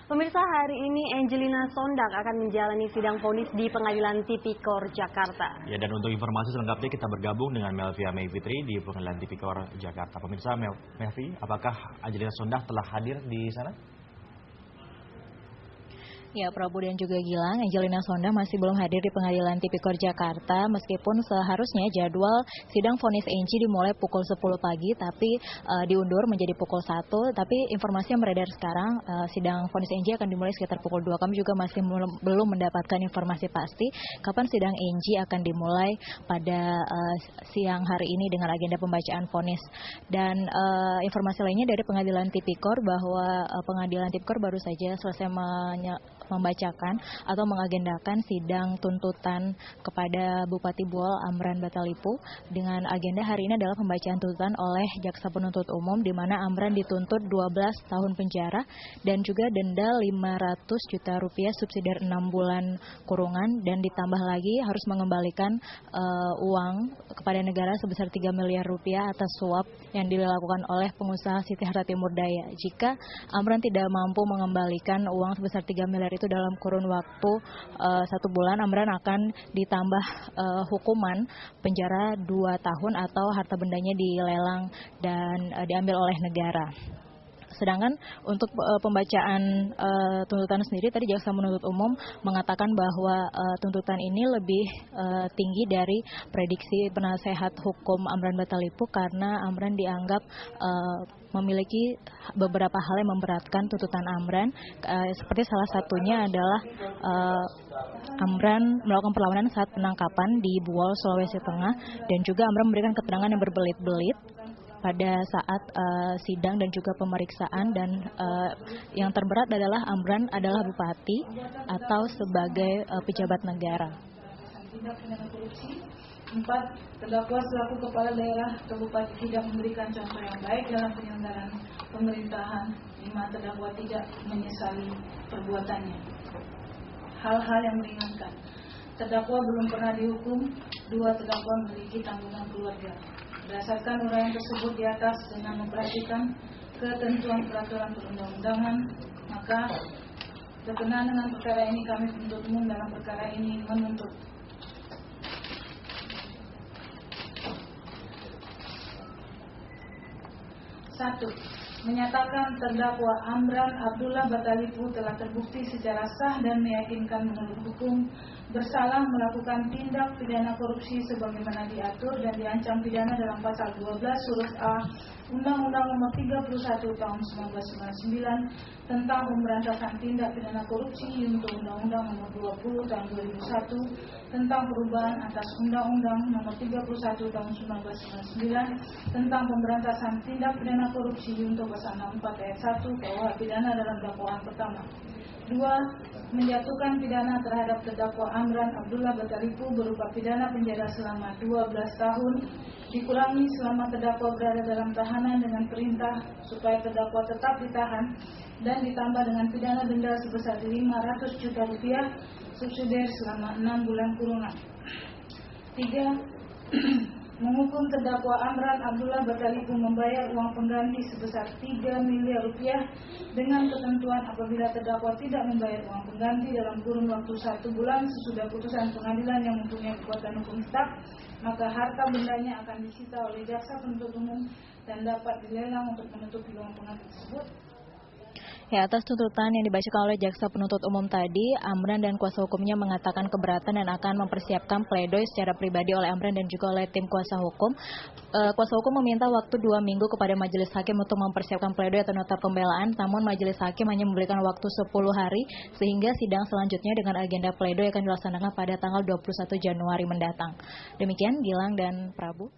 Pemirsa, hari ini Angelina Sondak akan menjalani sidang vonis di Pengadilan Tipikor Jakarta. Ya, dan untuk informasi selengkapnya kita bergabung dengan Melvia May Fitri di Pengadilan Tipikor Jakarta. Pemirsa, Melvi, apakah Angelina Sondak telah hadir di sana? Ya, Prabu dan juga Gilang, Angelina Sondak masih belum hadir di Pengadilan Tipikor Jakarta meskipun seharusnya jadwal sidang vonis Angie dimulai pukul 10 pagi tapi diundur menjadi pukul 1. Tapi informasi yang beredar sekarang sidang vonis Angie akan dimulai sekitar pukul 2. Kami juga masih belum mendapatkan informasi pasti kapan sidang Angie akan dimulai pada siang hari ini dengan agenda pembacaan vonis. Dan informasi lainnya dari Pengadilan Tipikor bahwa Pengadilan Tipikor baru saja selesai membacakan atau mengagendakan sidang tuntutan kepada Bupati Buol Amran Batalipu dengan agenda hari ini adalah pembacaan tuntutan oleh Jaksa Penuntut Umum di mana Amran dituntut 12 tahun penjara dan juga denda 500 juta rupiah subsidiar 6 bulan kurungan dan ditambah lagi harus mengembalikan uang kepada negara sebesar 3 miliar rupiah atas suap yang dilakukan oleh pengusaha Siti Harta Timur Daya. Jika Amran tidak mampu mengembalikan uang sebesar 3 miliar itu dalam kurun waktu 1 bulan, Amran akan ditambah hukuman penjara 2 tahun atau harta bendanya dilelang dan diambil oleh negara. Sedangkan untuk pembacaan tuntutan sendiri tadi Jaksa Penuntut Umum mengatakan bahwa tuntutan ini lebih tinggi dari prediksi penasehat hukum Amran Batalipu karena Amran dianggap memiliki beberapa hal yang memberatkan tuntutan Amran, seperti salah satunya adalah Amran melakukan perlawanan saat penangkapan di Buol, Sulawesi Tengah, dan juga Amran memberikan keterangan yang berbelit-belit pada saat sidang dan juga pemeriksaan, dan yang terberat adalah Amran adalah bupati atau sebagai pejabat negara. 4. Terdakwa selaku kepala daerah atau bupati tidak memberikan contoh yang baik dalam penyelenggaraan pemerintahan. 5. Terdakwa tidak menyesali perbuatannya. Hal-hal yang meringankan. Terdakwa belum pernah dihukum. 2. Terdakwa memiliki tanggungan keluarga. Berdasarkan uraian tersebut di atas dengan memperhatikan ketentuan peraturan perundang-undangan, maka berkenaan dengan perkara ini kami penuntut umum dalam perkara ini menuntut 1. Menyatakan terdakwa Amran Abdullah Batalipu telah terbukti secara sah dan meyakinkan menurut hukum bersalah melakukan tindak pidana korupsi sebagaimana diatur dan diancam pidana dalam pasal 12 huruf A Undang-Undang Nomor 31 Tahun 1999 tentang pemberantasan tindak pidana korupsi untuk Undang-Undang Nomor 20 Tahun 2001 tentang perubahan atas Undang-Undang Nomor 31 Tahun 1999 tentang pemberantasan tindak pidana korupsi untuk pasal 64 ayat 1 KUH pidana dalam dakwaan pertama. 2. Menjatuhkan pidana terhadap terdakwa Amran Abdullah Batalipu berupa pidana penjara selama 12 tahun dikurangi selama terdakwa berada dalam tahanan dengan perintah supaya terdakwa tetap ditahan dan ditambah dengan pidana denda sebesar 500 juta rupiah subsidiar selama 6 bulan kurungan. 3. Menghukum terdakwa Amran Abdullah Batalipu membayar uang pengganti sebesar 3 miliar rupiah dengan ketentuan apabila terdakwa tidak membayar uang pengganti dalam kurun waktu 1 bulan sesudah putusan pengadilan yang mempunyai kekuatan hukum tetap, maka harta bendanya akan disita oleh Jaksa Penuntut Umum dan dapat dilelang untuk menutupi uang pengganti tersebut. Ya, atas tuntutan yang dibacakan oleh Jaksa Penuntut Umum tadi, Amran dan kuasa hukumnya mengatakan keberatan dan akan mempersiapkan pledoi secara pribadi oleh Amran dan juga oleh tim kuasa hukum. Kuasa hukum meminta waktu 2 minggu kepada majelis hakim untuk mempersiapkan pledoi atau nota pembelaan, namun majelis hakim hanya memberikan waktu 10 hari sehingga sidang selanjutnya dengan agenda pledoi akan dilaksanakan pada tanggal 21 Januari mendatang. Demikian Gilang dan Prabu.